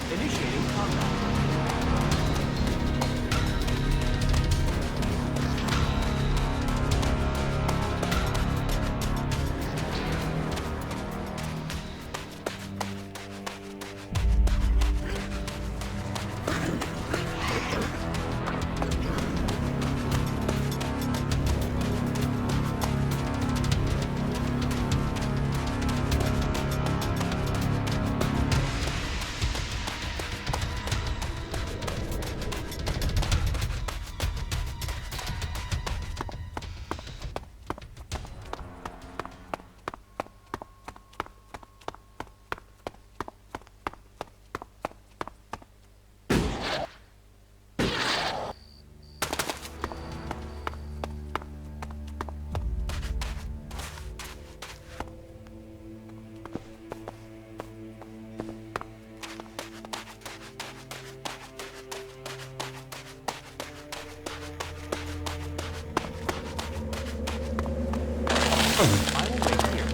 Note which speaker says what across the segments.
Speaker 1: Initiating combat. I will wait here.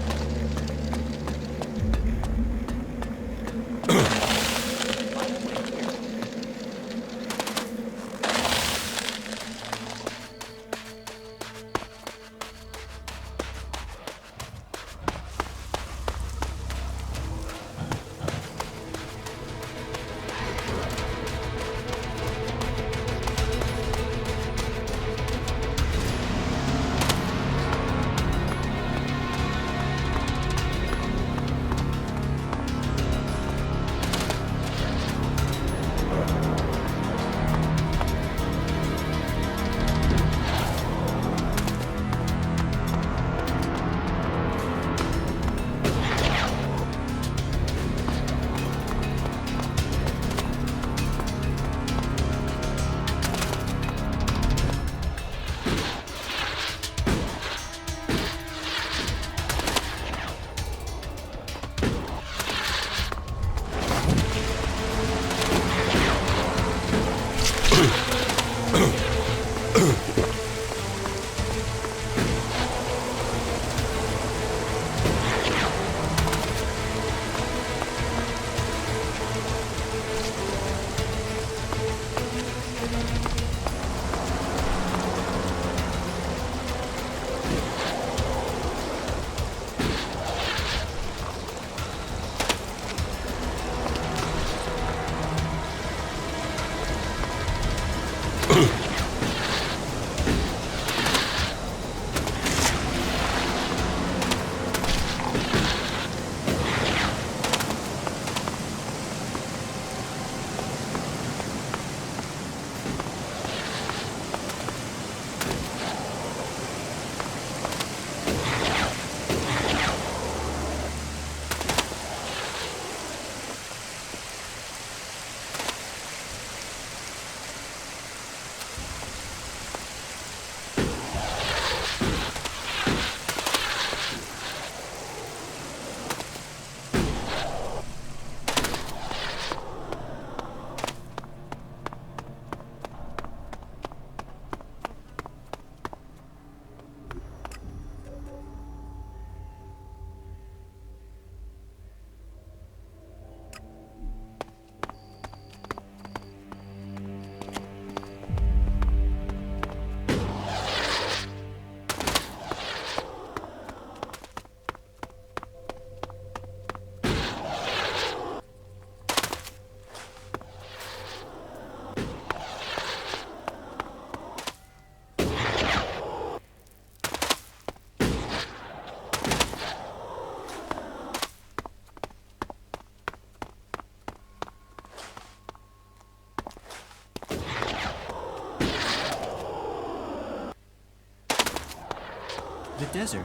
Speaker 2: desert.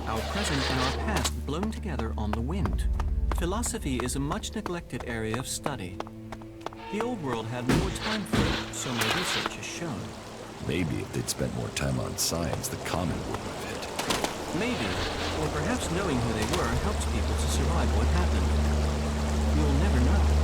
Speaker 2: Our present and our past blown together on the wind. Philosophy is a much neglected area of study. The old world had more time for it, so my research has shown.
Speaker 3: Maybe if they'd spent more time on science, the comet wouldn't have hit.
Speaker 2: Maybe, or perhaps knowing who they were helps people to survive what happened. You'll never know.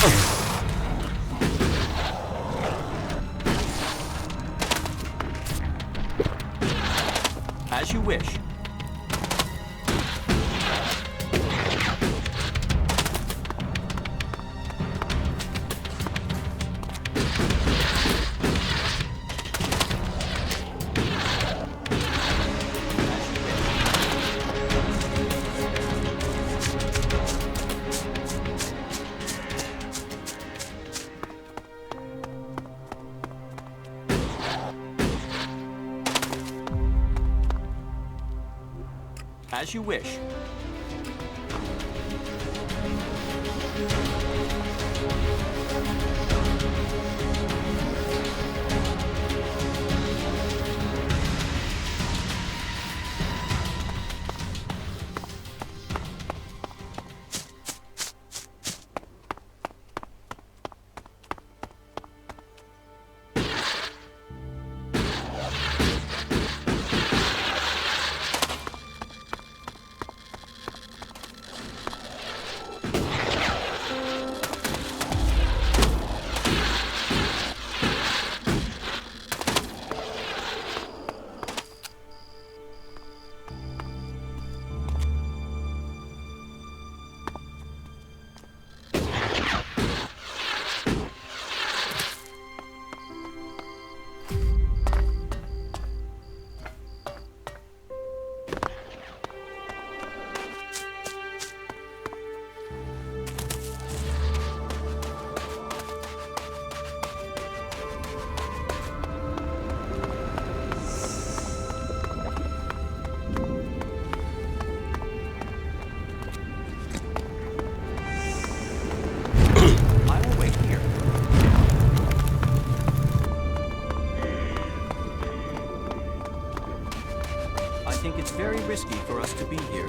Speaker 2: As you wish. As you wish. I think it's very risky for us to be here.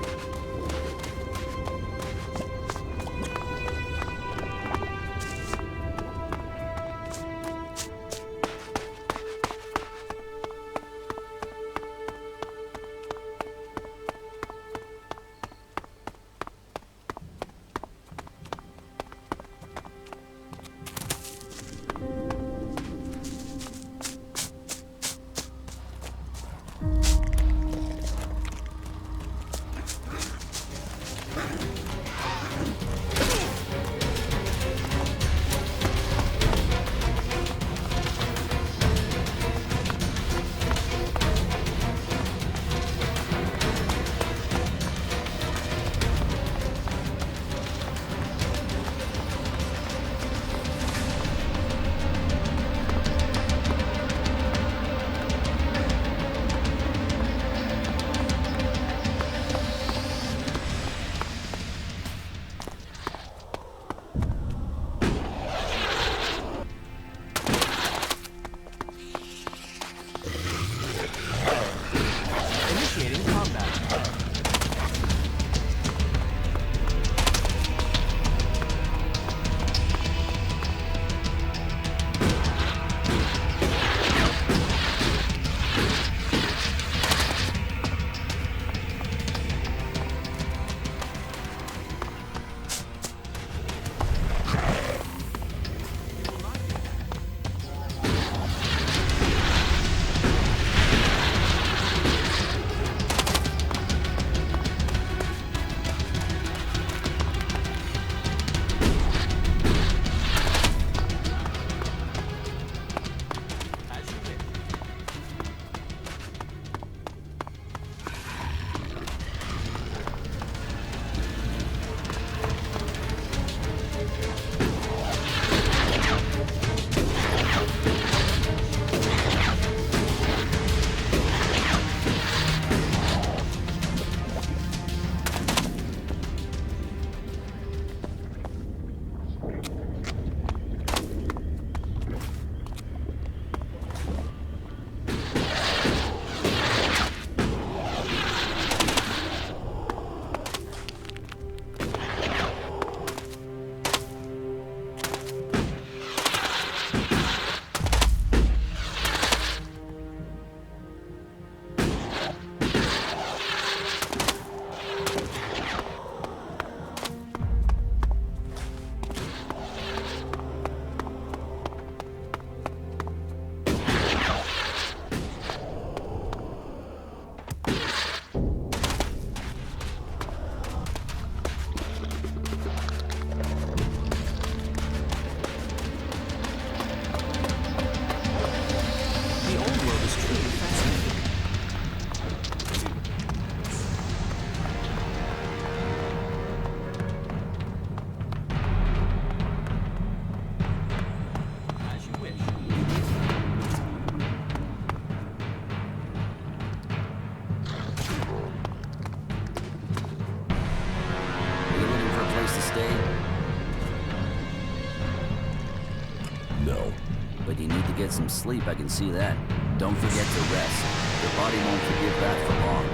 Speaker 4: get some sleep, I can see that. Don't forget to rest. Your body won't forgive that for long.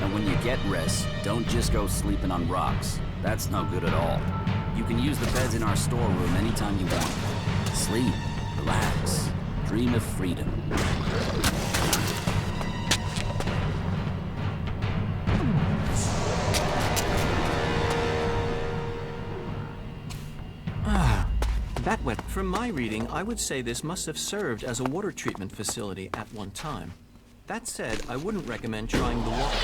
Speaker 4: And when you get rest, don't just go sleeping on rocks. That's no good at all. You can use the beds in our storeroom anytime you want. Sleep, relax, dream of freedom.
Speaker 2: That wet. From my reading, I would say this must have served as a water treatment facility at one time. That said, I wouldn't recommend trying the water.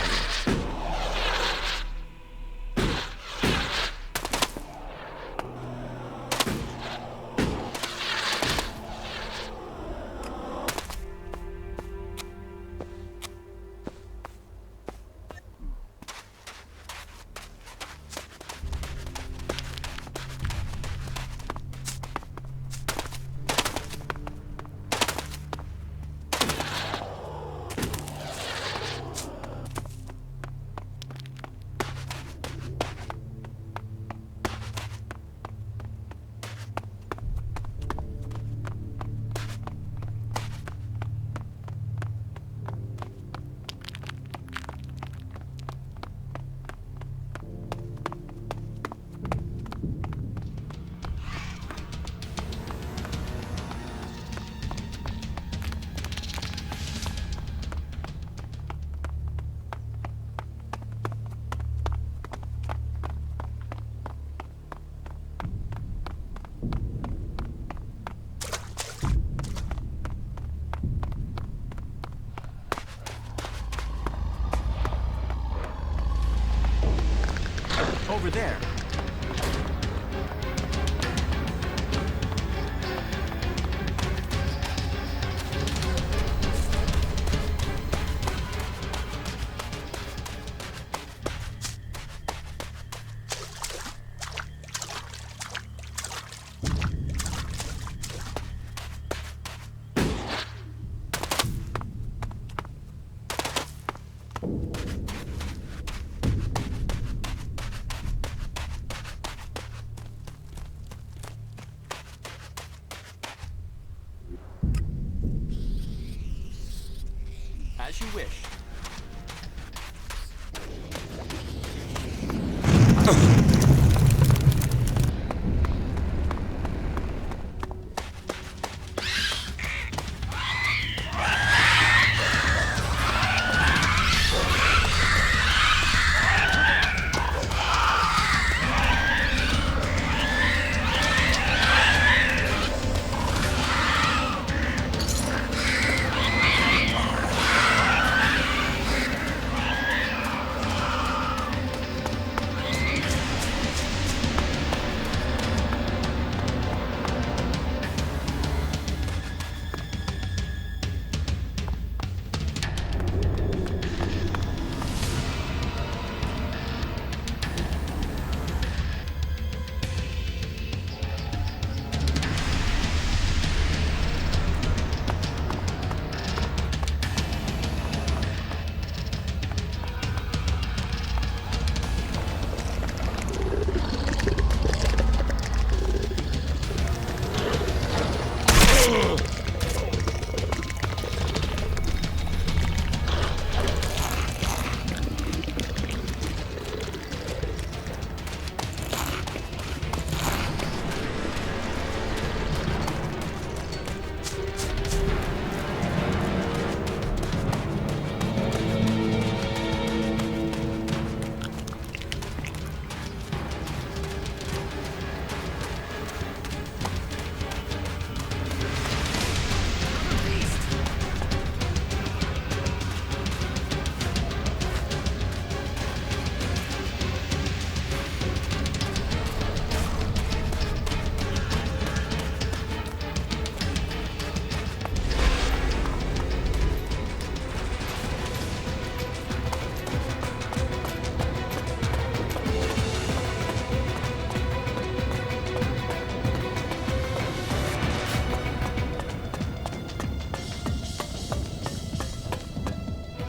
Speaker 2: Over there. As you wish.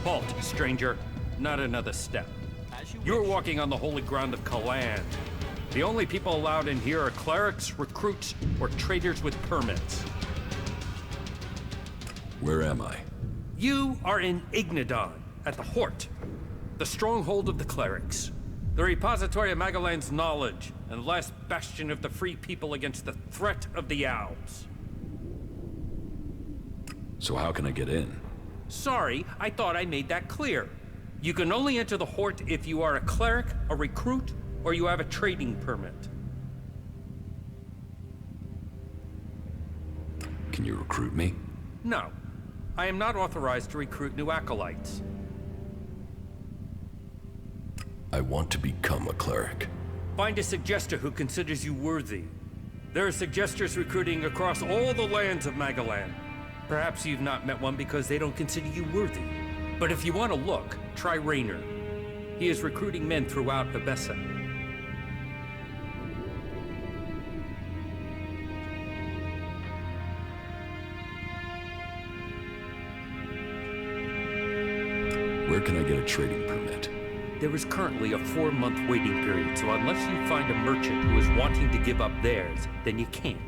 Speaker 5: Halt, stranger. Not another step. You're walking on the holy ground of Kalan. The only people allowed in here are clerics, recruits, or traders with permits.
Speaker 3: Where am I?
Speaker 5: You are in Ignadon, at the Hort, the stronghold of the clerics, the repository of Magellan's knowledge, and the last bastion of the free people against the threat of the Owls.
Speaker 3: So how can I get in?
Speaker 5: Sorry, I thought I made that clear. You can only enter the Hort if you are a cleric, a recruit, or you have a trading permit.
Speaker 3: Can you recruit me?
Speaker 5: No. I am not authorized to recruit new acolytes.
Speaker 3: I want to become a cleric.
Speaker 5: Find a suggester who considers you worthy. There are suggesters recruiting across all the lands of Magellan. Perhaps you've not met one because they don't consider you worthy. But if you want to look, try Raynor. He is recruiting men throughout Abessa.
Speaker 3: Where can I get a trading permit?
Speaker 5: There is currently a 4-month waiting period, so unless you find a merchant who is wanting to give up theirs, then you can't.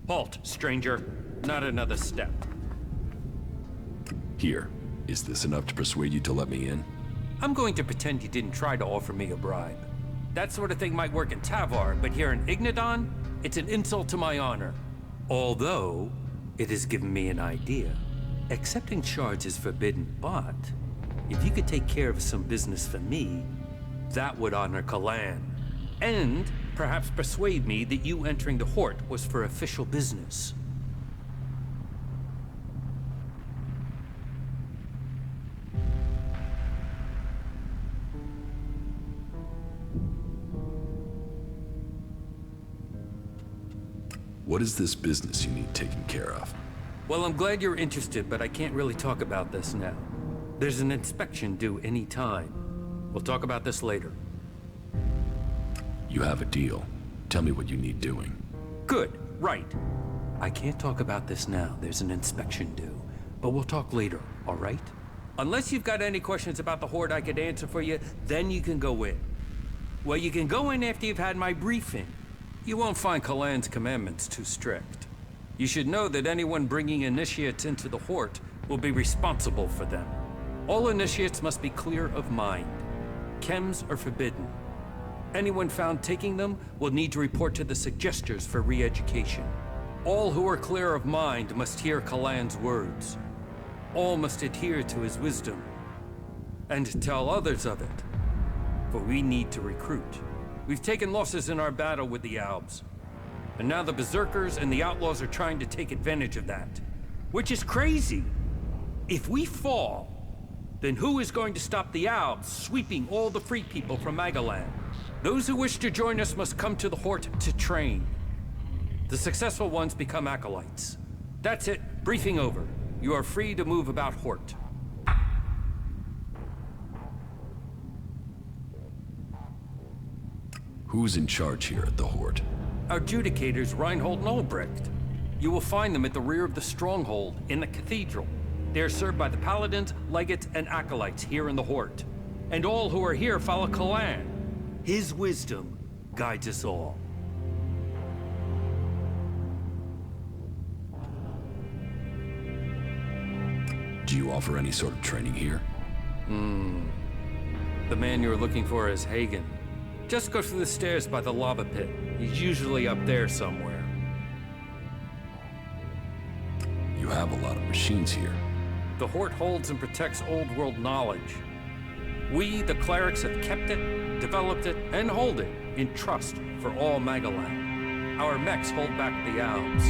Speaker 5: Halt, stranger. Not another step.
Speaker 3: Here. Is this enough to persuade you to let me in?
Speaker 5: I'm going to pretend you didn't try to offer me a bribe. That sort of thing might work in Tavar, but here in Ignadon, it's an insult to my honor. Although, it has given me an idea. Accepting shards is forbidden, but if you could take care of some business for me, that would honor Kalan. And perhaps persuade me that you entering the Hort was for official business.
Speaker 3: What is this business you need taken care of?
Speaker 5: Well, I'm glad you're interested, but I can't really talk about this now. There's an inspection due any time. We'll talk about this later.
Speaker 3: You have a deal. Tell me what you need doing.
Speaker 5: Good, right. I can't talk about this now. There's an inspection due. But we'll talk later, all right? Unless you've got any questions about the Horde I could answer for you, then you can go in. Well, you can go in after you've had my briefing. You won't find Kalan's commandments too strict. You should know that anyone bringing initiates into the Horde will be responsible for them. All initiates must be clear of mind. Chems are forbidden. Anyone found taking them will need to report to the suggesters for re-education. All who are clear of mind must hear Kalan's words. All must adhere to his wisdom, and tell others of it. For we need to recruit. We've taken losses in our battle with the Albs, and now the Berserkers and the Outlaws are trying to take advantage of that. Which is crazy. If we fall, then who is going to stop the Albs sweeping all the free people from Magellan? Those who wish to join us must come to the Hort to train. The successful ones become acolytes. That's it. Briefing over. You are free to move about Hort.
Speaker 3: Who's in charge here at the Horde?
Speaker 5: Our adjudicators, Reinhold and Albrecht. You will find them at the rear of the stronghold in the cathedral. They are served by the paladins, legates, and acolytes here in the Hort. And all who are here follow Kalan. His wisdom guides us all.
Speaker 3: Do you offer any sort of training here?
Speaker 5: The man you're looking for is Hagen. Just go through the stairs by the lava pit. He's usually up there somewhere.
Speaker 3: You have a lot of machines here.
Speaker 5: The Horde holds and protects old world knowledge. We, the clerics, have kept it, developed it, and hold it in trust for all Magalan. Our mechs hold back the Alps.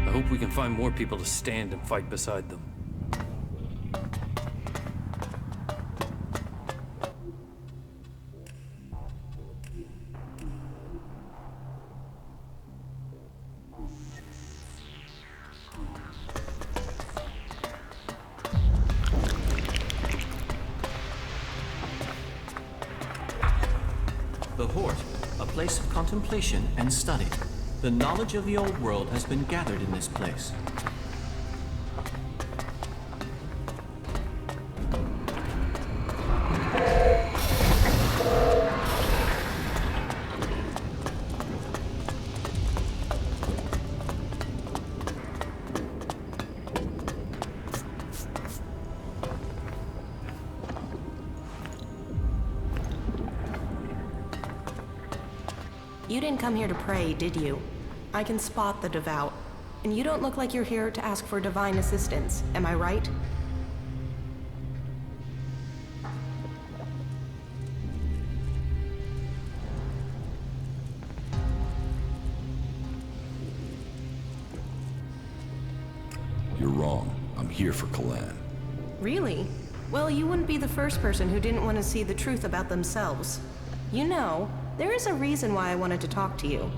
Speaker 5: I hope we can find more people to stand and fight beside them.
Speaker 2: The Horde, a place of contemplation and study. The knowledge of the old world has been gathered in this place.
Speaker 6: You didn't come here to pray, did you? I can spot the devout. And you don't look like you're here to ask for divine assistance, am I right?
Speaker 3: You're wrong. I'm here for Kalan.
Speaker 6: Really? Well, you wouldn't be the first person who didn't want to see the truth about themselves. You know, there is a reason why I wanted to talk to you.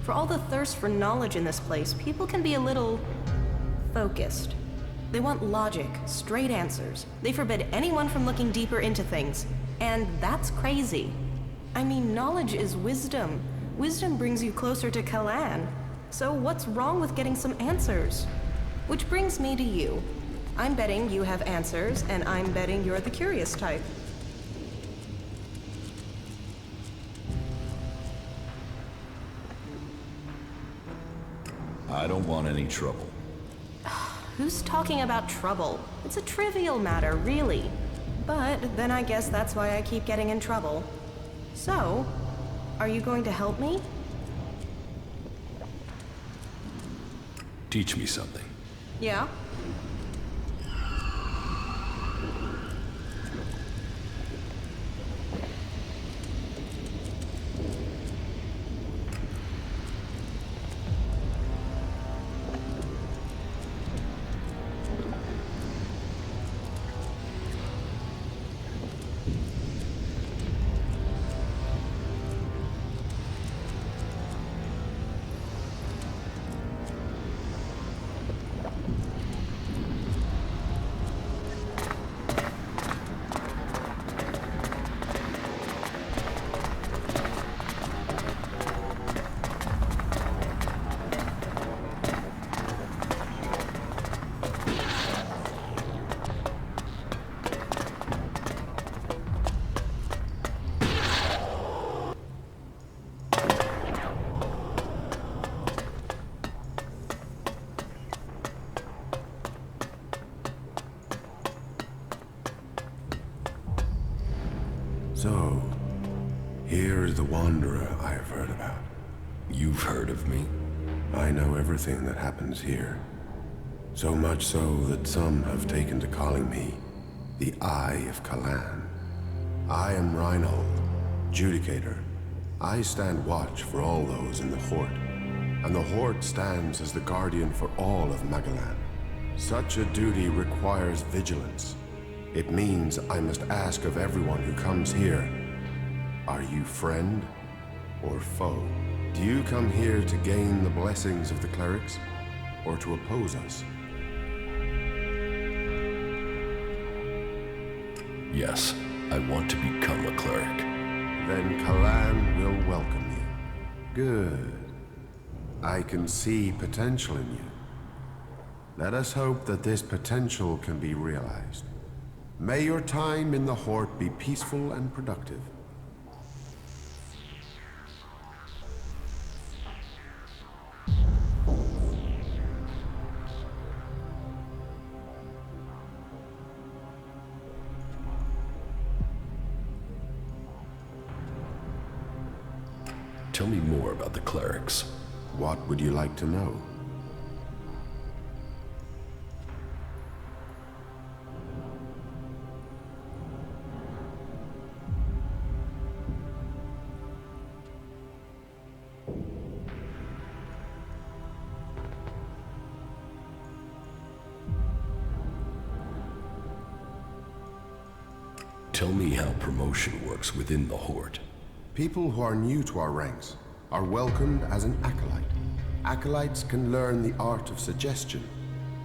Speaker 6: For all the thirst for knowledge in this place, people can be a little focused. They want logic, straight answers. They forbid anyone from looking deeper into things. And that's crazy. I mean, knowledge is wisdom. Wisdom brings you closer to Kalan. So what's wrong with getting some answers? Which brings me to you. I'm betting you have answers, and I'm betting you're the curious type.
Speaker 3: I don't want any trouble.
Speaker 6: Who's talking about trouble? It's a trivial matter, really. But then I guess that's why I keep getting in trouble. So, are you going to help me?
Speaker 3: Teach me something.
Speaker 6: Yeah?
Speaker 7: So, here's the Wanderer I have heard about.
Speaker 3: You've heard of me?
Speaker 7: I know everything that happens here. So much so that some have taken to calling me the Eye of Kalan. I am Reinhold, Judicator. I stand watch for all those in the Horde, and the Horde stands as the guardian for all of Magalan. Such a duty requires vigilance. It means I must ask of everyone who comes here, are you friend or foe? Do you come here to gain the blessings of the clerics, or to oppose us?
Speaker 3: Yes, I want to become a cleric.
Speaker 7: Then Kalan will welcome you. Good. I can see potential in you. Let us hope that this potential can be realized. May your time in the Horde be peaceful and productive.
Speaker 3: Tell me more about the clerics.
Speaker 7: What would you like to know?
Speaker 3: Tell me how promotion works within the Horde.
Speaker 7: People who are new to our ranks are welcomed as an acolyte. Acolytes can learn the art of suggestion,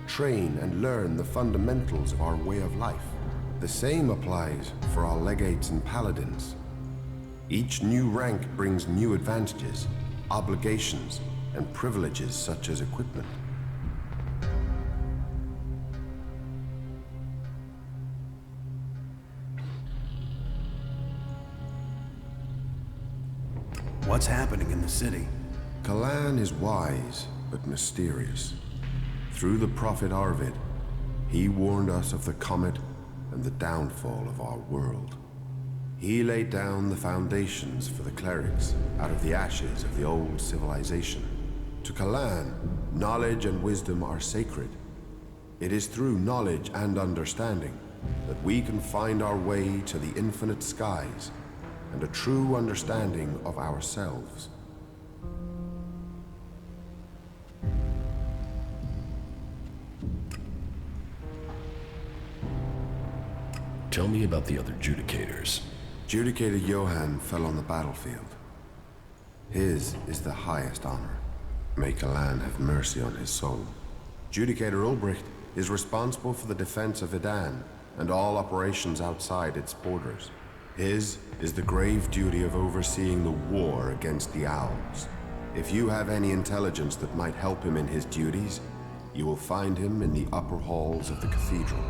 Speaker 7: train and learn the fundamentals of our way of life. The same applies for our legates and paladins. Each new rank brings new advantages, obligations, and privileges such as equipment.
Speaker 8: What's happening in the city?
Speaker 7: Kalan is wise, but mysterious. Through the prophet Arvid, he warned us of the comet and the downfall of our world. He laid down the foundations for the clerics out of the ashes of the old civilization. To Kalan, knowledge and wisdom are sacred. It is through knowledge and understanding that we can find our way to the infinite skies and a true understanding of ourselves.
Speaker 3: Tell me about the other Judicators.
Speaker 7: Judicator Johann fell on the battlefield. His is the highest honor. May Kalan have mercy on his soul. Judicator Ulbricht is responsible for the defense of Idan and all operations outside its borders. His is the grave duty of overseeing the war against the Owls. If you have any intelligence that might help him in his duties, you will find him in the upper halls of the cathedral.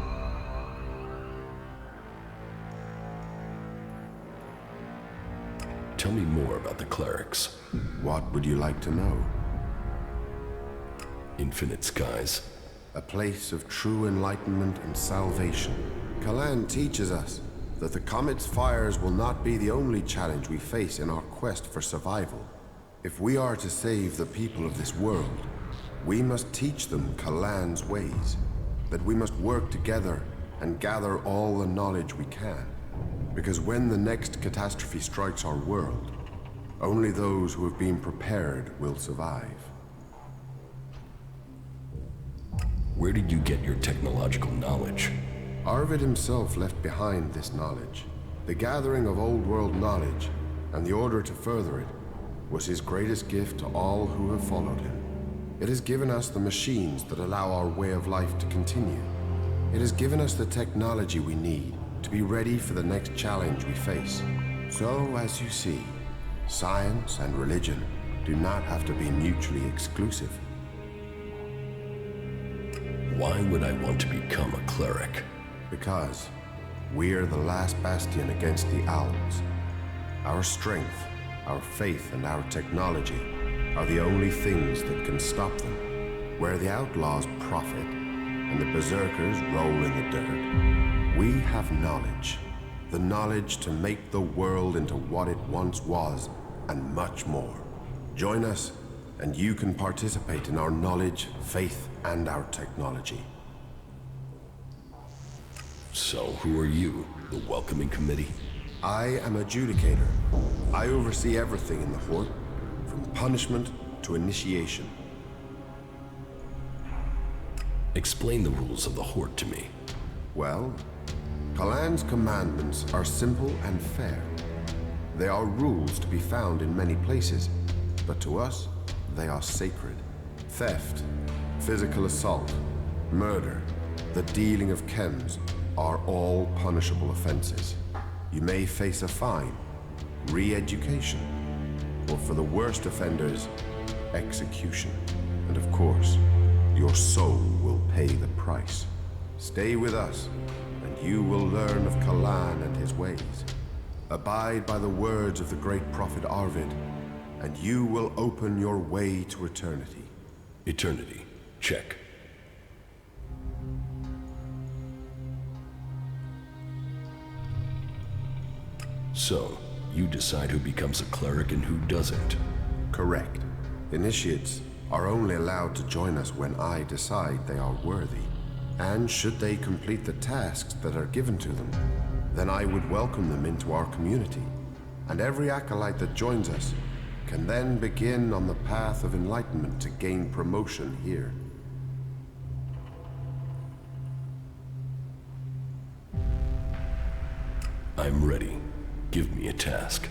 Speaker 3: Tell me more about the clerics.
Speaker 7: What would you like to know?
Speaker 3: Infinite skies.
Speaker 7: A place of true enlightenment and salvation. Kalan teaches us that the comet's fires will not be the only challenge we face in our quest for survival. If we are to save the people of this world, we must teach them Kalan's ways, that we must work together and gather all the knowledge we can. Because when the next catastrophe strikes our world, only those who have been prepared will survive.
Speaker 3: Where did you get your technological knowledge?
Speaker 7: Arvid himself left behind this knowledge. The gathering of old world knowledge, and the order to further it, was his greatest gift to all who have followed him. It has given us the machines that allow our way of life to continue. It has given us the technology we need to be ready for the next challenge we face. So, as you see, science and religion do not have to be mutually exclusive.
Speaker 3: Why would I want to become a cleric?
Speaker 7: Because we are the last bastion against the Owls. Our strength, our faith, and our technology are the only things that can stop them. Where the outlaws profit and the berserkers roll in the dirt, we have knowledge. The knowledge to make the world into what it once was, and much more. Join us, and you can participate in our knowledge, faith, and our technology.
Speaker 3: So, who are you? The welcoming committee?
Speaker 7: I am a Judicator. I oversee everything in the Horde, from punishment to initiation.
Speaker 3: Explain the rules of the Horde to me.
Speaker 7: Well, Kalan's commandments are simple and fair. They are rules to be found in many places, but to us, they are sacred. Theft, physical assault, murder, the dealing of chems are all punishable offenses. You may face a fine, re-education, or for the worst offenders, execution. And of course, your soul will pay the price. Stay with us, and you will learn of Kalan and his ways. Abide by the words of the great prophet Arvid, and you will open your way to eternity.
Speaker 3: Eternity. Check. So, you decide who becomes a cleric and who doesn't.
Speaker 7: Correct. Initiates are only allowed to join us when I decide they are worthy. And should they complete the tasks that are given to them, then I would welcome them into our community. And every acolyte that joins us can then begin on the path of enlightenment to gain promotion here.
Speaker 3: I'm ready. Give me a task.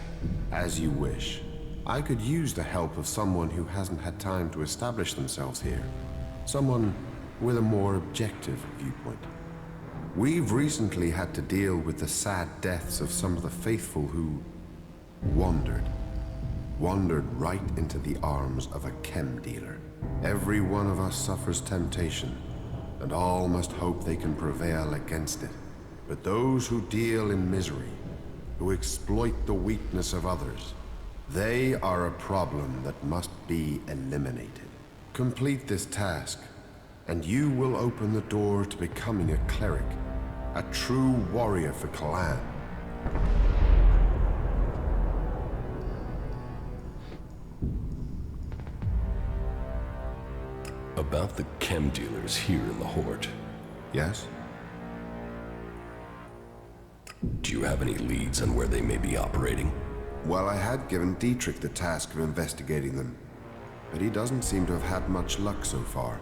Speaker 7: As you wish. I could use the help of someone who hasn't had time to establish themselves here. Someone with a more objective viewpoint. We've recently had to deal with the sad deaths of some of the faithful who wandered right into the arms of a chem dealer. Every one of us suffers temptation, and all must hope they can prevail against it. But those who deal in misery, who exploit the weakness of others, they are a problem that must be eliminated. Complete this task, and you will open the door to becoming a cleric, a true warrior for Kalan.
Speaker 3: About the chem dealers here in the Horde.
Speaker 7: Yes?
Speaker 3: Do you have any leads on where they may be operating?
Speaker 7: Well, I had given Dietrich the task of investigating them, but he doesn't seem to have had much luck so far.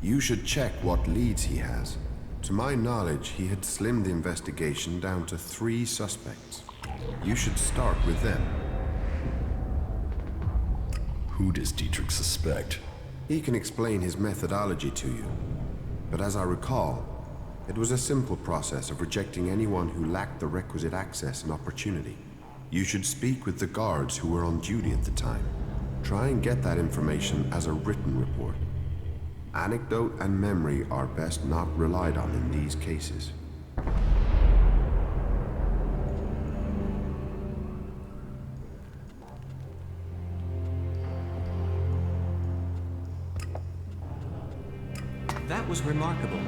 Speaker 7: You should check what leads he has. To my knowledge, he had slimmed the investigation down to 3 suspects. You should start with them.
Speaker 3: Who does Dietrich suspect?
Speaker 7: He can explain his methodology to you, but as I recall, it was a simple process of rejecting anyone who lacked the requisite access and opportunity. You should speak with the guards who were on duty at the time. Try and get that information as a written report. Anecdote and memory are best not relied on in these cases.
Speaker 2: That was remarkable.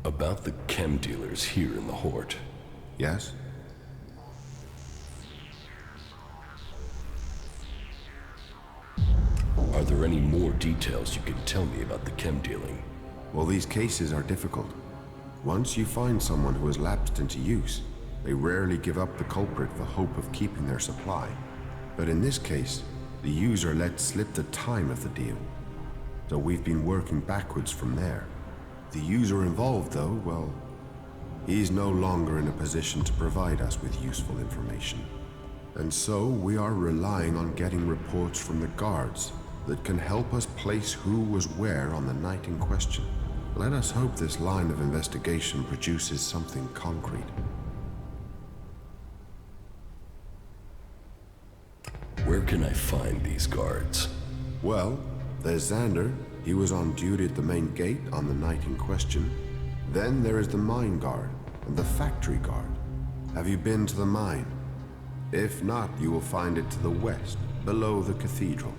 Speaker 3: About the chem dealers here in the Horde.
Speaker 7: Yes?
Speaker 3: Are there any more details you can tell me about the chem dealing?
Speaker 7: Well, these cases are difficult. Once you find someone who has lapsed into use, they rarely give up the culprit for hope of keeping their supply. But in this case, the user let slip the time of the deal. So we've been working backwards from there. The user involved, though, well, he's no longer in a position to provide us with useful information. And so we are relying on getting reports from the guards that can help us place who was where on the night in question. Let us hope this line of investigation produces something concrete.
Speaker 3: Where can I find these guards?
Speaker 7: Well, there's Xander. He was on duty at the main gate on the night in question. Then there is the mine guard and the factory guard. Have you been to the mine? If not, you will find it to the west, below the cathedral.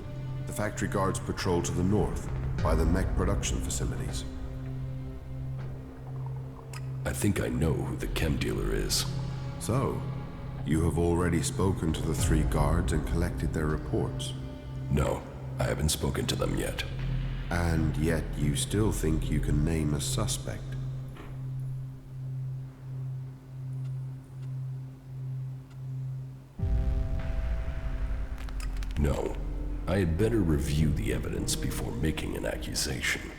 Speaker 7: The factory guards patrol to the north, by the mech production facilities.
Speaker 3: I think I know who the chem dealer is.
Speaker 7: So, you have already spoken to the 3 guards and collected their reports.
Speaker 3: No, I haven't spoken to them yet.
Speaker 7: And yet you still think you can name a suspect?
Speaker 3: No, I had better review the evidence before making an accusation.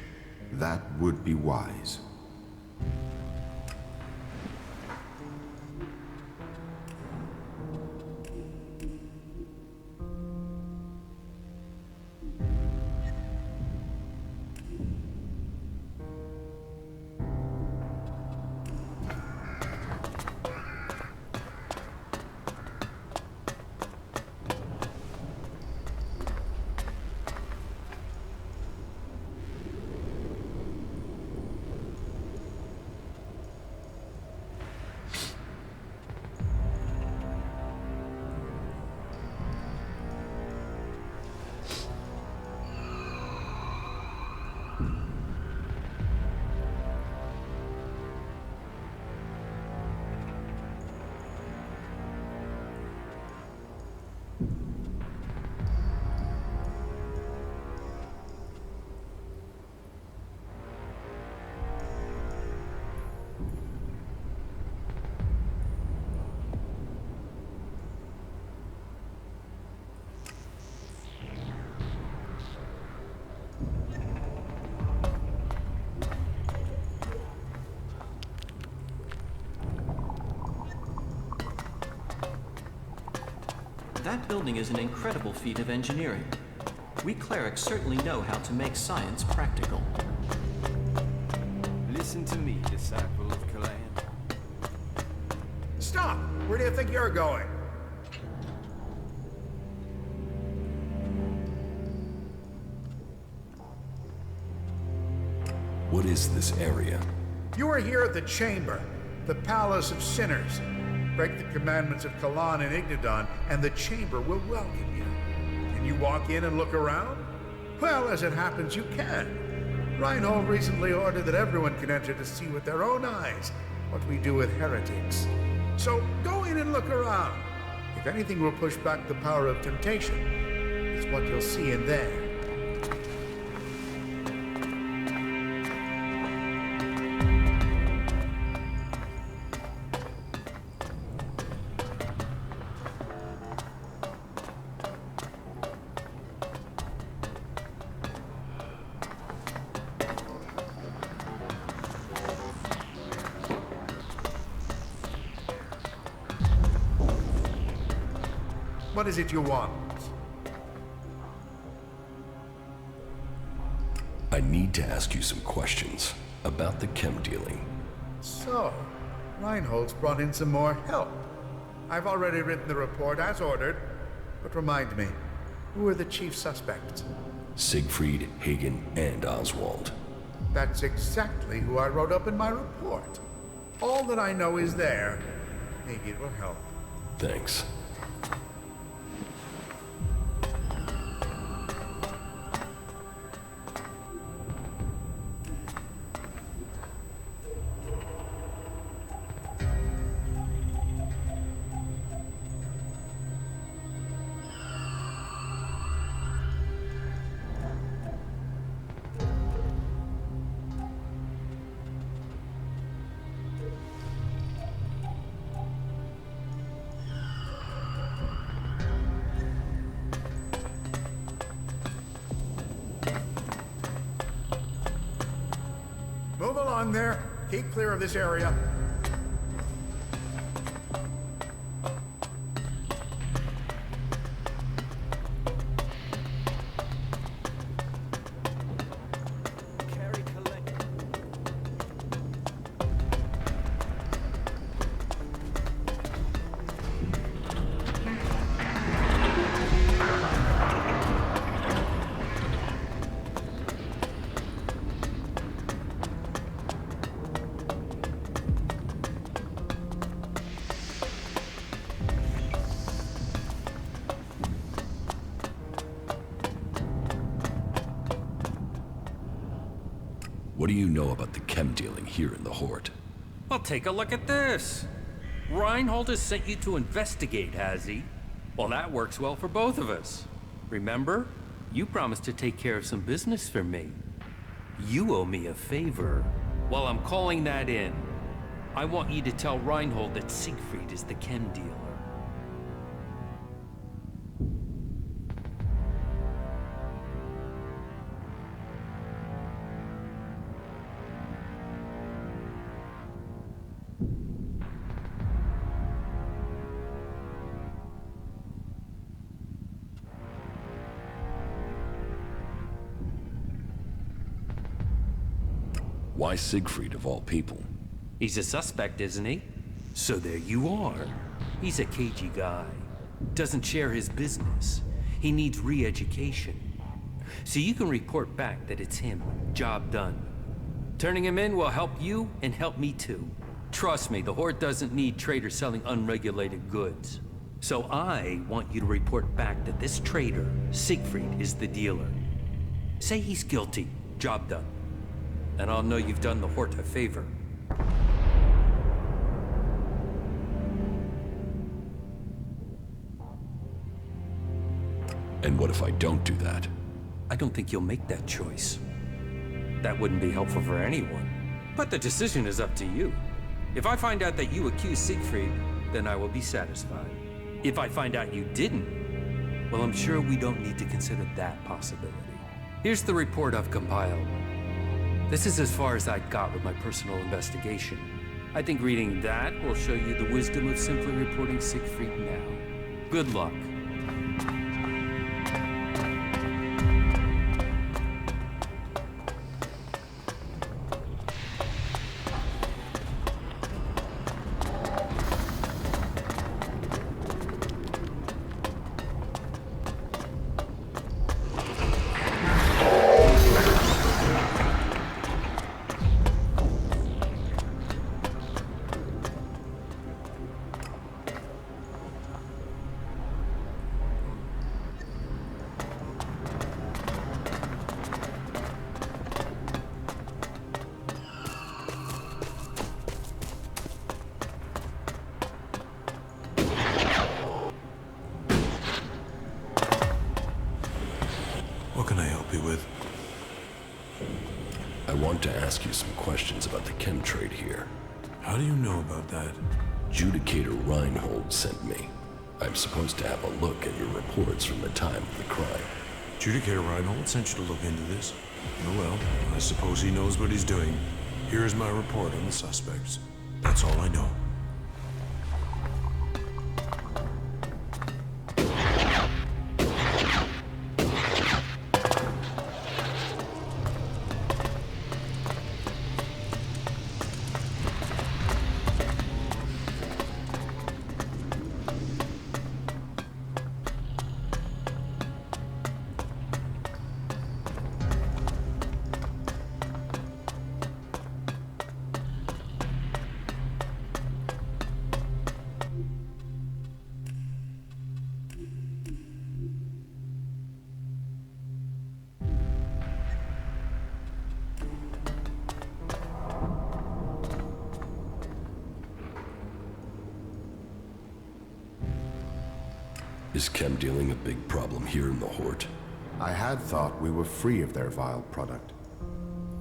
Speaker 7: That would be wise.
Speaker 2: That building is an incredible feat of engineering. We clerics certainly know how to make science practical.
Speaker 9: Listen to me, disciple of Kalan.
Speaker 10: Stop! Where do you think you're going?
Speaker 3: What is this area?
Speaker 10: You are here at the Chamber, the Palace of Sinners. Break the commandments of Kalan and Ignadon, and the Chamber will welcome you. Can you walk in and look around? Well, as it happens, you can. Reinhold recently ordered that everyone can enter to see with their own eyes what we do with heretics. So go in and look around. If anything will push back the power of temptation, it's what you'll see in there. What is it you want?
Speaker 3: I need to ask you some questions about the chem dealing.
Speaker 10: So, Reinhold's brought in some more help. I've already written the report as ordered, but remind me, who are the chief suspects?
Speaker 3: Siegfried, Hagen, and Oswald.
Speaker 10: That's exactly who I wrote up in my report. All that I know is there. Maybe it will help.
Speaker 3: Thanks.
Speaker 10: Move along there. Keep clear of this area.
Speaker 9: Carry collect.
Speaker 3: What do you know about the chem dealing here in the Horde?
Speaker 5: Well, take a look at this. Reinhold has sent you to investigate, has he? Well, that works well for both of us. Remember? You promised to take care of some business for me. You owe me a favor. Well, I'm calling that in. I want you to tell Reinhold that Siegfried is the chem dealer.
Speaker 3: Why Siegfried of all people?
Speaker 5: He's a suspect, isn't he? So there you are. He's a cagey guy. Doesn't share his business. He needs re-education. So you can report back that it's him. Job done. Turning him in will help you and help me too. Trust me, the Horde doesn't need traders selling unregulated goods. So I want you to report back that this trader, Siegfried, is the dealer. Say he's guilty. Job done. And I'll know you've done the Horde a favor.
Speaker 3: And what if I don't do that?
Speaker 5: I don't think you'll make that choice. That wouldn't be helpful for anyone. But the decision is up to you. If I find out that you accused Siegfried, then I will be satisfied. If I find out you didn't, well, I'm sure we don't need to consider that possibility. Here's the report I've compiled. This is as far as I got with my personal investigation. I think reading that will show you the wisdom of simply reporting Siegfried now. Good luck.
Speaker 11: What can I help you with?
Speaker 3: I want to ask you some questions about the chem trade here.
Speaker 11: How do you know about that?
Speaker 3: Judicator Reinhold sent me. I'm supposed to have a look at your reports from the time of the crime.
Speaker 11: Judicator Reinhold sent you to look into this? Oh well, I suppose he knows what he's doing. Here's my report on the suspects. That's all I know.
Speaker 3: Is chem dealing a big problem here in the Hort?
Speaker 7: I had thought we were free of their vile product.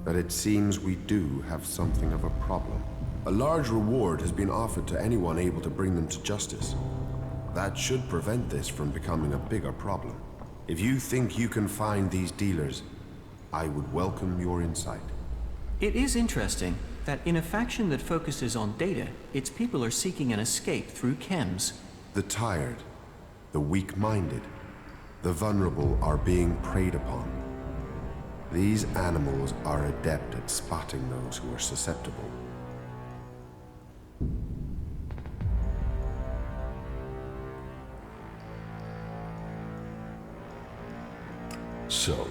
Speaker 7: But it seems we do have something of a problem. A large reward has been offered to anyone able to bring them to justice. That should prevent this from becoming a bigger problem. If you think you can find these dealers, I would welcome your insight.
Speaker 2: It is interesting that in a faction that focuses on data, its people are seeking an escape through chems.
Speaker 7: The tired, the weak-minded, the vulnerable are being preyed upon. These animals are adept at spotting those who are susceptible.
Speaker 3: So,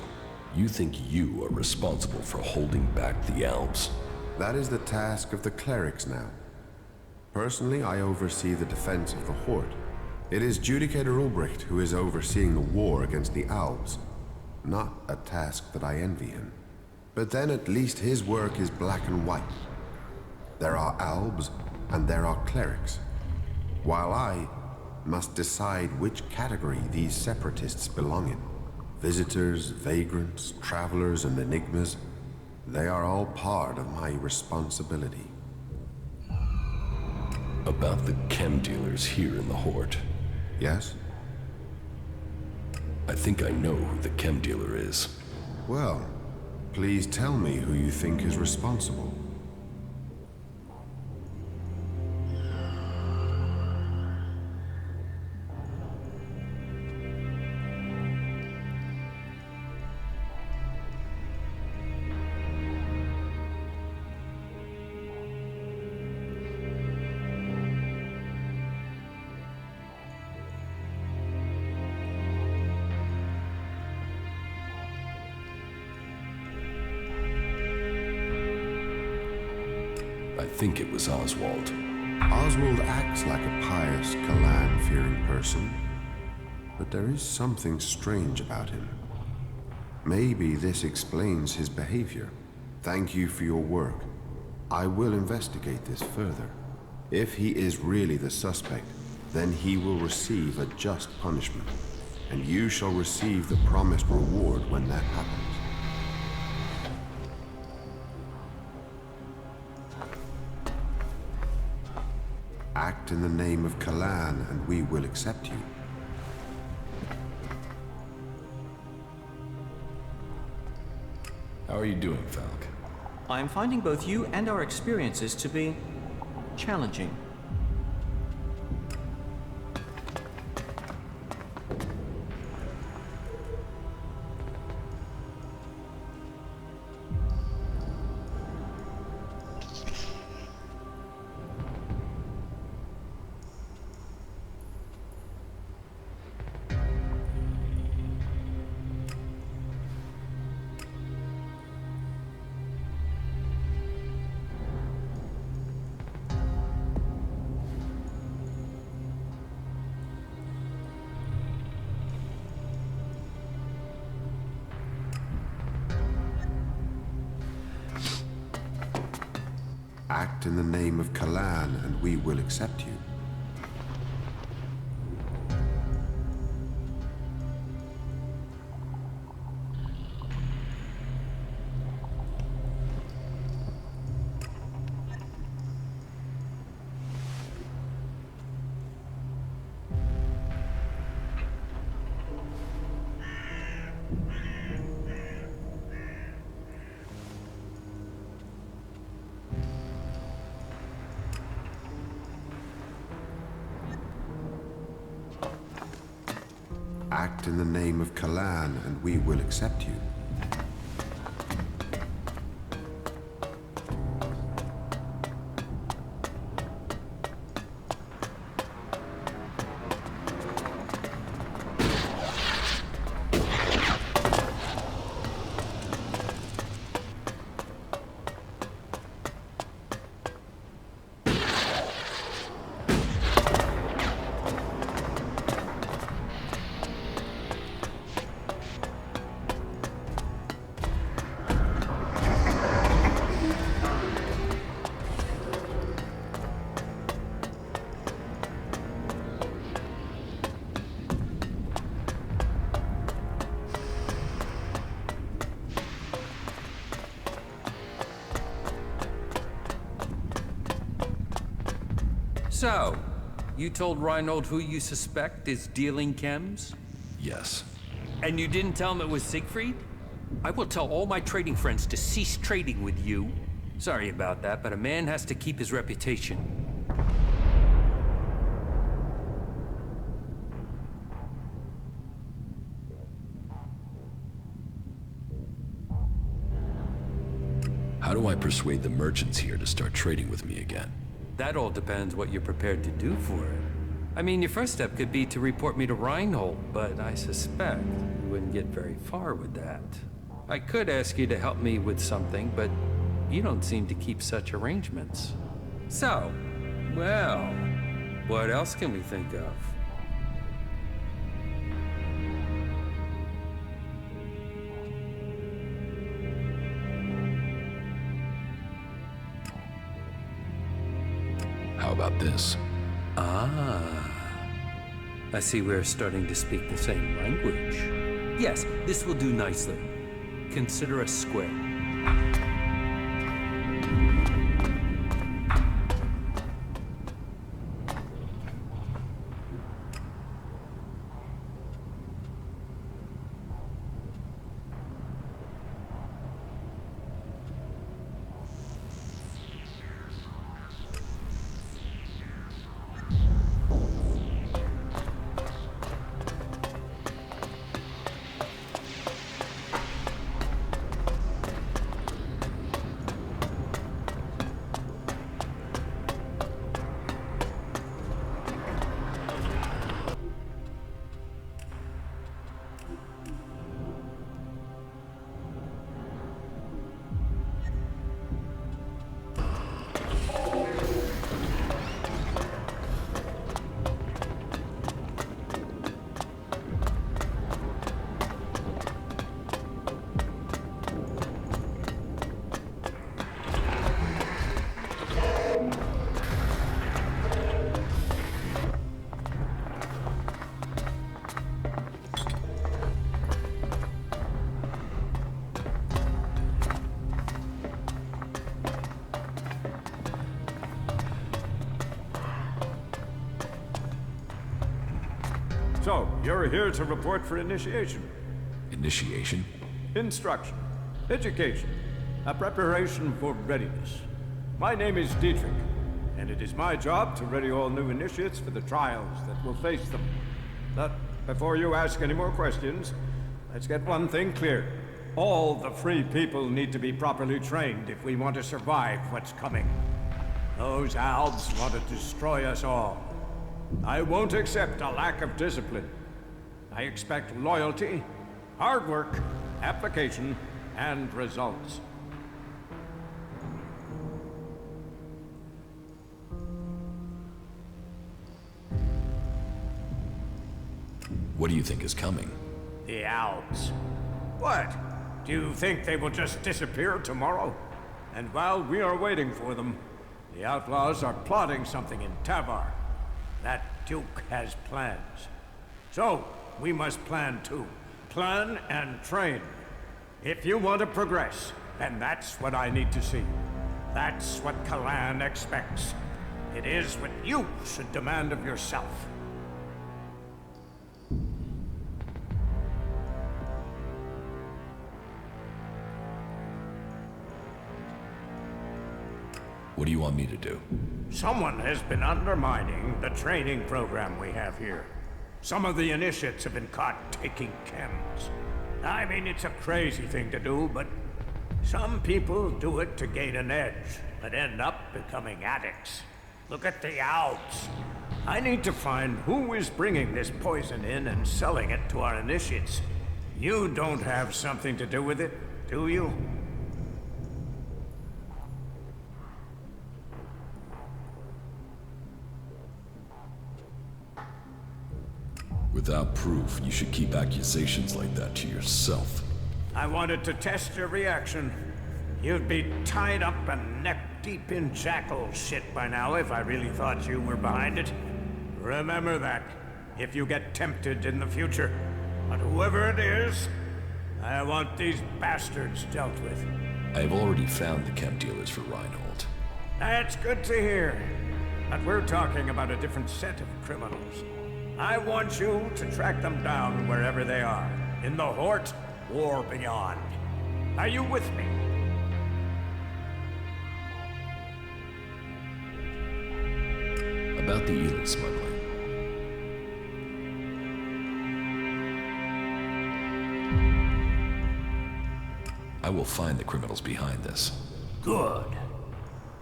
Speaker 3: you think you are responsible for holding back the Alps?
Speaker 7: That is the task of the clerics now. Personally, I oversee the defense of the Hort. It is Judicator Ulbricht who is overseeing the war against the Alps. Not a task that I envy him. But then at least his work is black and white. There are Albs and there are clerics. While I must decide which category these separatists belong in. Visitors, vagrants, travelers, and enigmas, they are all part of my responsibility.
Speaker 3: About the chem dealers here in the Hort.
Speaker 7: Yes?
Speaker 3: I think I know who the chem dealer is.
Speaker 7: Well, please tell me who you think is responsible.
Speaker 3: I think it was Oswald.
Speaker 7: Oswald acts like a pious, Kalan-fearing person, but there is something strange about him. Maybe this explains his behavior. Thank you for your work. I will investigate this further. If he is really the suspect, then he will receive a just punishment, and you shall receive the promised reward when that happens. Act in the name of Kalan, and we will accept you.
Speaker 3: How are you doing, Falk?
Speaker 2: I'm finding both you and our experiences to be challenging.
Speaker 7: Act in the name of Kalan, and we will accept you. Act in the name of Kalan, and we will accept you.
Speaker 5: So, you told Reinhold who you suspect is dealing chems?
Speaker 3: Yes.
Speaker 5: And you didn't tell him it was Siegfried? I will tell all my trading friends to cease trading with you. Sorry about that, but a man has to keep his reputation.
Speaker 3: How do I persuade the merchants here to start trading with me again?
Speaker 5: That all depends what you're prepared to do for it. I mean, your first step could be to report me to Reinhold, but I suspect you wouldn't get very far with that. I could ask you to help me with something, but you don't seem to keep such arrangements. So, well, what else can we think of?
Speaker 3: How about this?
Speaker 5: Ah. I see we're starting to speak the same language. Yes, this will do nicely. Consider us square.
Speaker 9: So, you're here to report for initiation.
Speaker 3: Initiation?
Speaker 9: Instruction. Education. A preparation for readiness. My name is Dietrich, and it is my job to ready all new initiates for the trials that will face them. But before you ask any more questions, let's get one thing clear. All the free people need to be properly trained if we want to survive what's coming. Those Albs want to destroy us all. I won't accept a lack of discipline. I expect loyalty, hard work, application, and results.
Speaker 3: What do you think is coming?
Speaker 9: The Albs. What? Do you think they will just disappear tomorrow? And while we are waiting for them, the outlaws are plotting something in Tavar. That Duke has plans. So, we must plan too. Plan and train. If you want to progress, then that's what I need to see. That's what Kalan expects. It is what you should demand of yourself.
Speaker 3: What do you want me to do?
Speaker 9: Someone has been undermining the training program we have here. Some of the initiates have been caught taking chems. I mean, it's a crazy thing to do, but some people do it to gain an edge, but end up becoming addicts. Look at the Owls. I need to find who is bringing this poison in and selling it to our initiates. You don't have something to do with it, do you?
Speaker 3: Without proof, you should keep accusations like that to yourself.
Speaker 9: I wanted to test your reaction. You'd be tied up and neck-deep in jackal shit by now if I really thought you were behind it. Remember that, if you get tempted in the future. But whoever it is, I want these bastards dealt with.
Speaker 3: I've already found the chem dealers for Reinhold.
Speaker 9: That's good to hear. But we're talking about a different set of criminals. I want you to track them down wherever they are, in the Hort or beyond. Are you with me?
Speaker 3: About the Elex smuggling. I will find the criminals behind this.
Speaker 9: Good.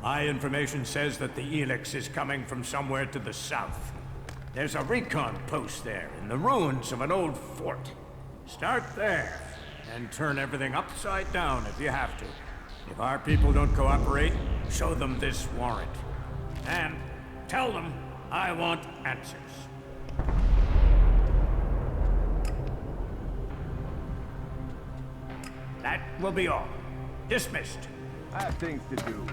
Speaker 9: My information says that the Elex is coming from somewhere to the south. There's a recon post there, in the ruins of an old fort. Start there, and turn everything upside down if you have to. If our people don't cooperate, show them this warrant. And tell them I want answers. That will be all. Dismissed.
Speaker 12: I have things to do.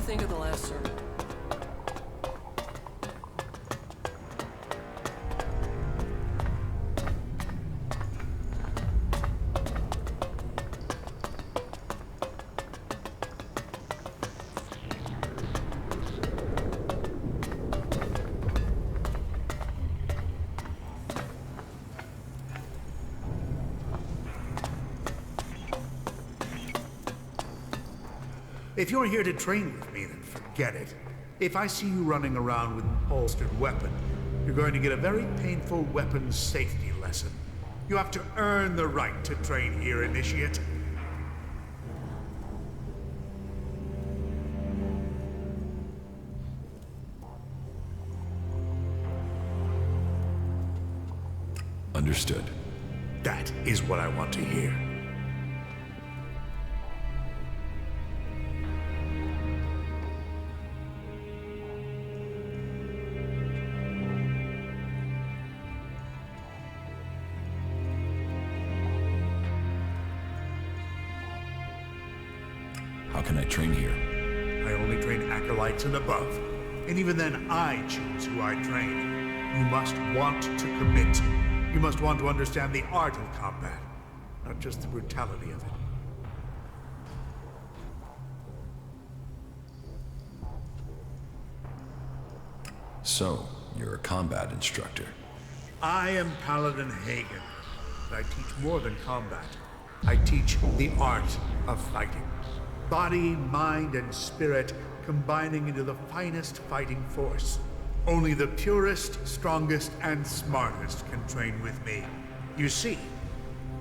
Speaker 2: think of the last sermon?
Speaker 10: If you're here to train with me, then forget it. If I see you running around with an holstered weapon, you're going to get a very painful weapons safety lesson. You have to earn the right to train here, Initiate.
Speaker 3: Understood.
Speaker 10: That is what I want to hear.
Speaker 3: How can I train here?
Speaker 10: I only train acolytes and above. And even then, I choose who I train. You must want to commit. You must want to understand the art of combat, not just the brutality of it.
Speaker 3: So, you're a combat instructor.
Speaker 10: I am Paladin Hagen, but I teach more than combat. I teach the art of fighting. Body, mind, and spirit combining into the finest fighting force. Only the purest, strongest, and smartest can train with me. You see,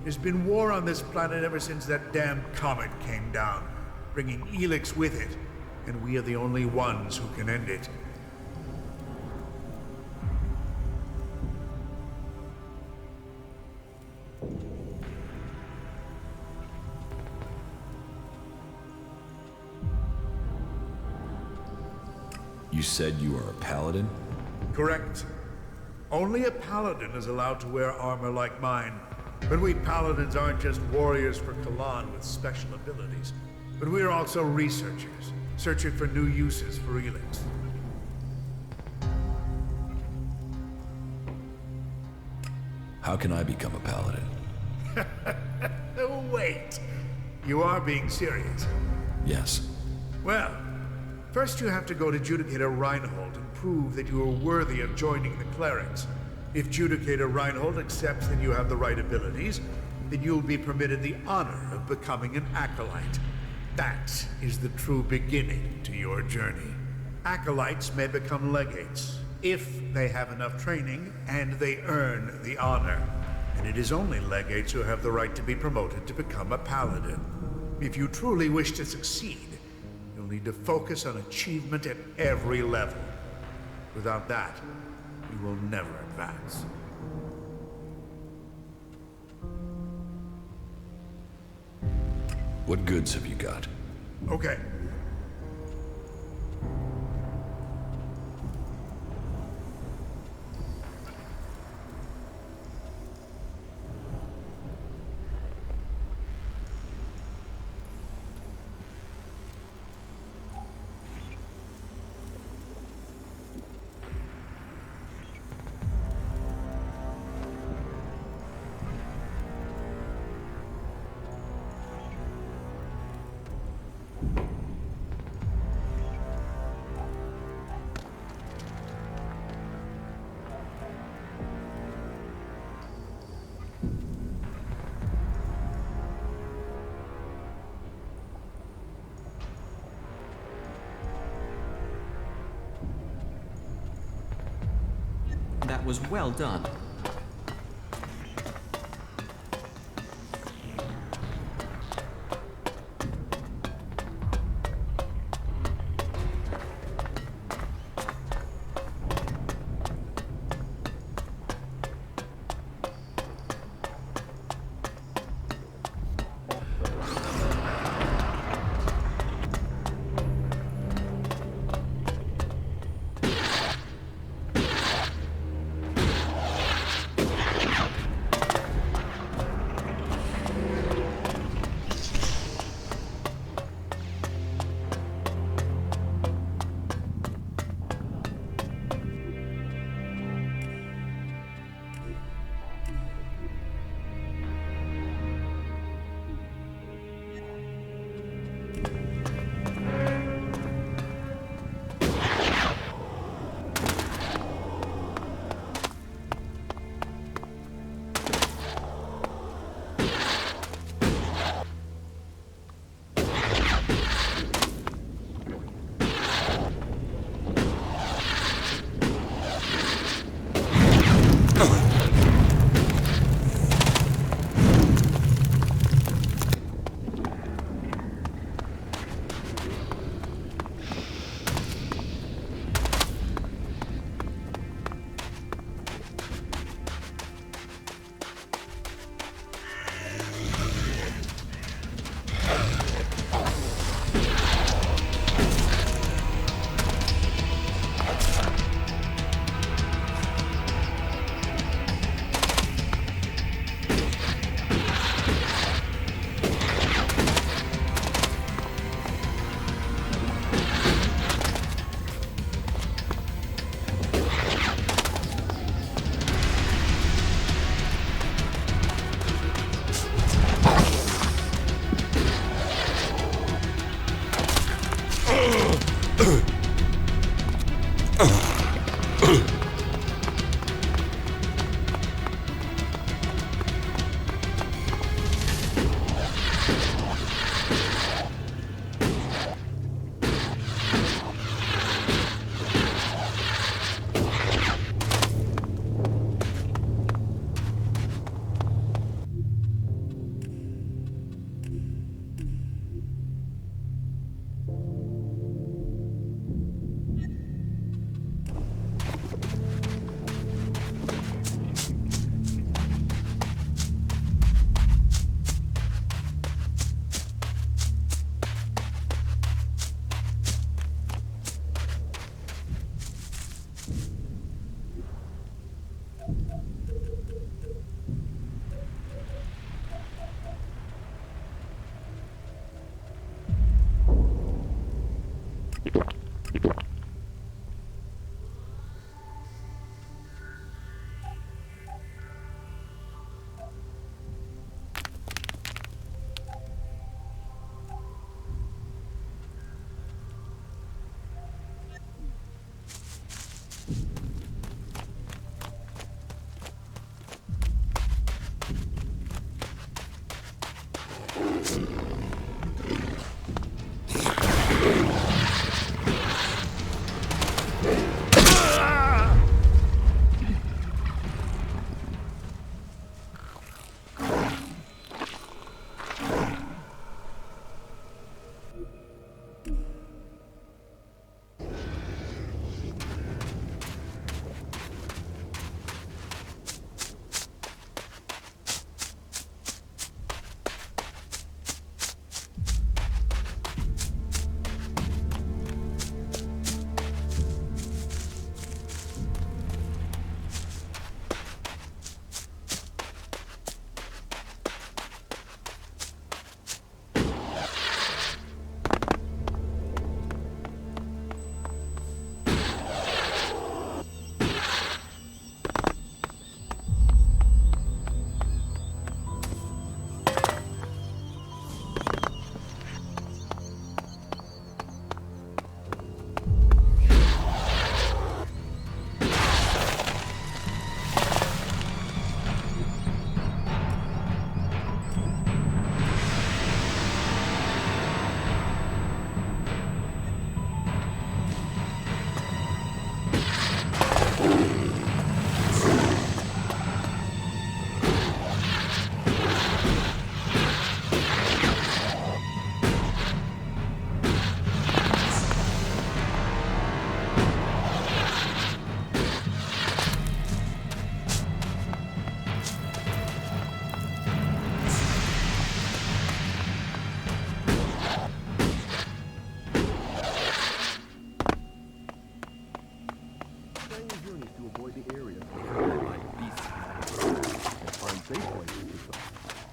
Speaker 10: there's been war on this planet ever since that damn comet came down, bringing Elex with it, and we are the only ones who can end it.
Speaker 3: You said you are a paladin?
Speaker 10: Correct. Only a paladin is allowed to wear armor like mine. But we paladins aren't just warriors for Kalan with special abilities, but we are also researchers, searching for new uses for Elex.
Speaker 3: How can I become a paladin?
Speaker 10: Oh, wait. You are being serious?
Speaker 3: Yes.
Speaker 10: Well, first you have to go to Judicator Reinhold and prove that you are worthy of joining the clerics. If Judicator Reinhold accepts that you have the right abilities, then you'll be permitted the honor of becoming an acolyte. That is the true beginning to your journey. Acolytes may become legates, if they have enough training and they earn the honor. And it is only legates who have the right to be promoted to become a paladin. If you truly wish to succeed, you'll need to focus on achievement at every level. Without that, you will never advance.
Speaker 3: What goods have you got?
Speaker 10: Okay.
Speaker 2: That was well done.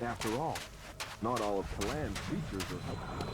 Speaker 12: After all, not all of Kalan's features are helpful.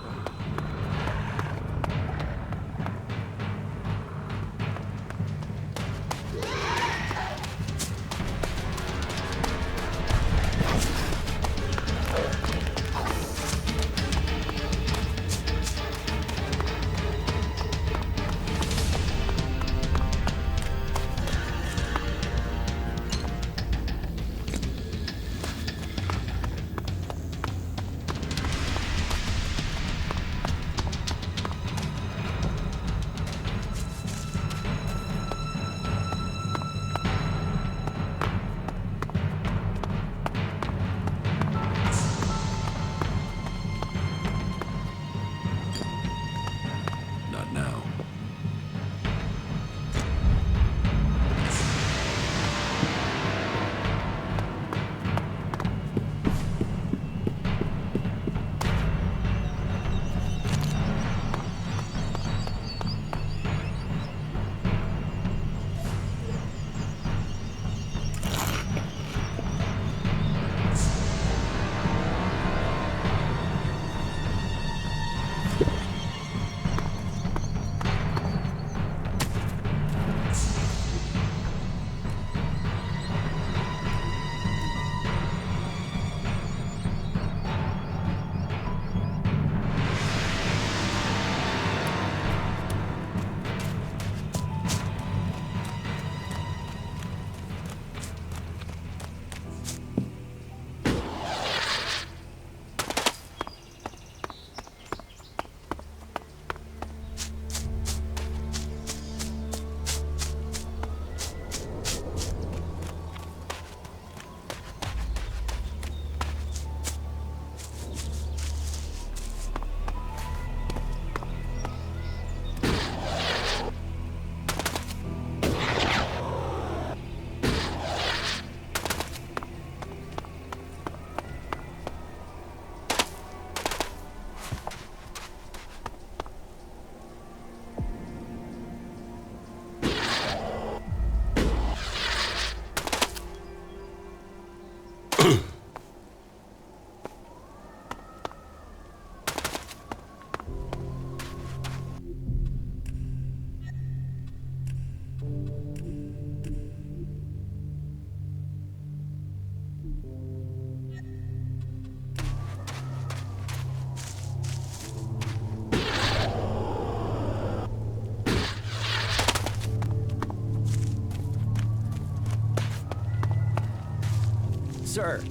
Speaker 13: Sir,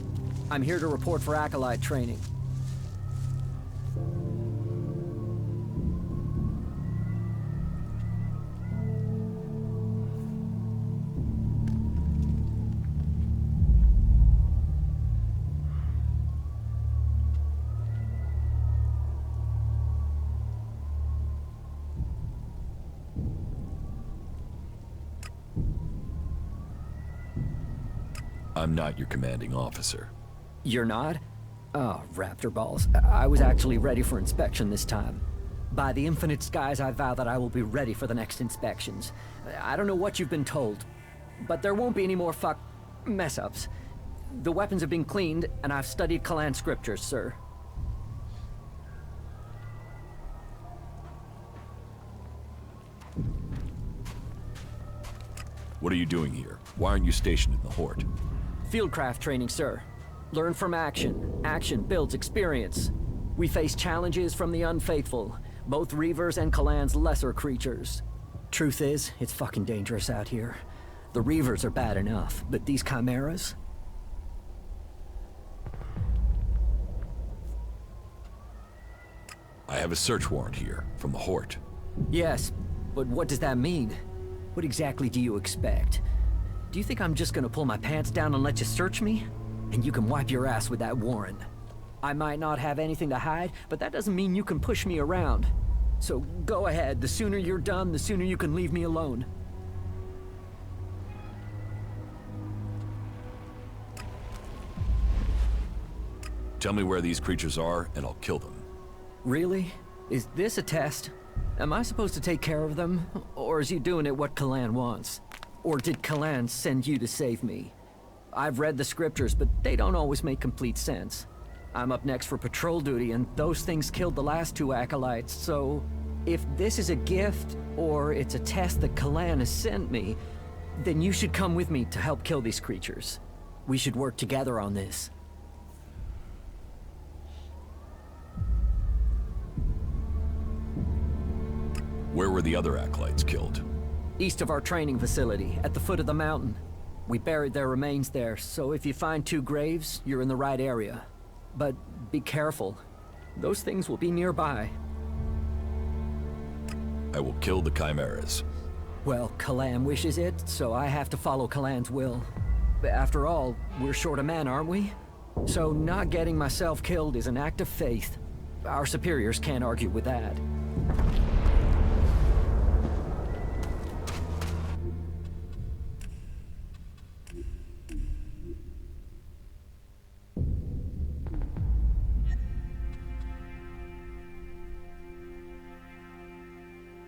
Speaker 13: I'm here to report for Acolyte training.
Speaker 3: I'm not your commanding officer.
Speaker 13: You're not? Oh, raptor balls. I was actually ready for inspection this time. By the infinite skies, I vow that I will be ready for the next inspections. I don't know what you've been told, but there won't be any more mess-ups. The weapons have been cleaned, and I've studied Kalan scriptures, sir.
Speaker 3: What are you doing here? Why aren't you stationed in the Hort?
Speaker 13: Fieldcraft training, sir. Learn from action. Action builds experience. We face challenges from the unfaithful, both Reavers and Kalan's lesser creatures. Truth is, it's fucking dangerous out here. The Reavers are bad enough, but these chimeras?
Speaker 3: I have a search warrant here, from the Hort.
Speaker 13: Yes, but what does that mean? What exactly do you expect? Do you think I'm just gonna pull my pants down and let you search me? And you can wipe your ass with that warrant. I might not have anything to hide, but that doesn't mean you can push me around. So go ahead, the sooner you're done, the sooner you can leave me alone.
Speaker 3: Tell me where these creatures are, and I'll kill them.
Speaker 13: Really? Is this a test? Am I supposed to take care of them? Or is you doing it what Kalan wants? Or did Kalan send you to save me? I've read the scriptures, but they don't always make complete sense. I'm up next for patrol duty, and those things killed the last 2 acolytes, so... if this is a gift, or it's a test that Kalan has sent me, then you should come with me to help kill these creatures. We should work together on this.
Speaker 14: Where were the other acolytes killed?
Speaker 13: East of our training facility, at the foot of the mountain. We buried their remains there, so if you find 2 graves, you're in the right area. But be careful. Those things will be nearby.
Speaker 14: I will kill the chimeras.
Speaker 13: Well, Kalan wishes it, so I have to follow Kalan's will. After all, we're short a man, aren't we? So not getting myself killed is an act of faith. Our superiors can't argue with that.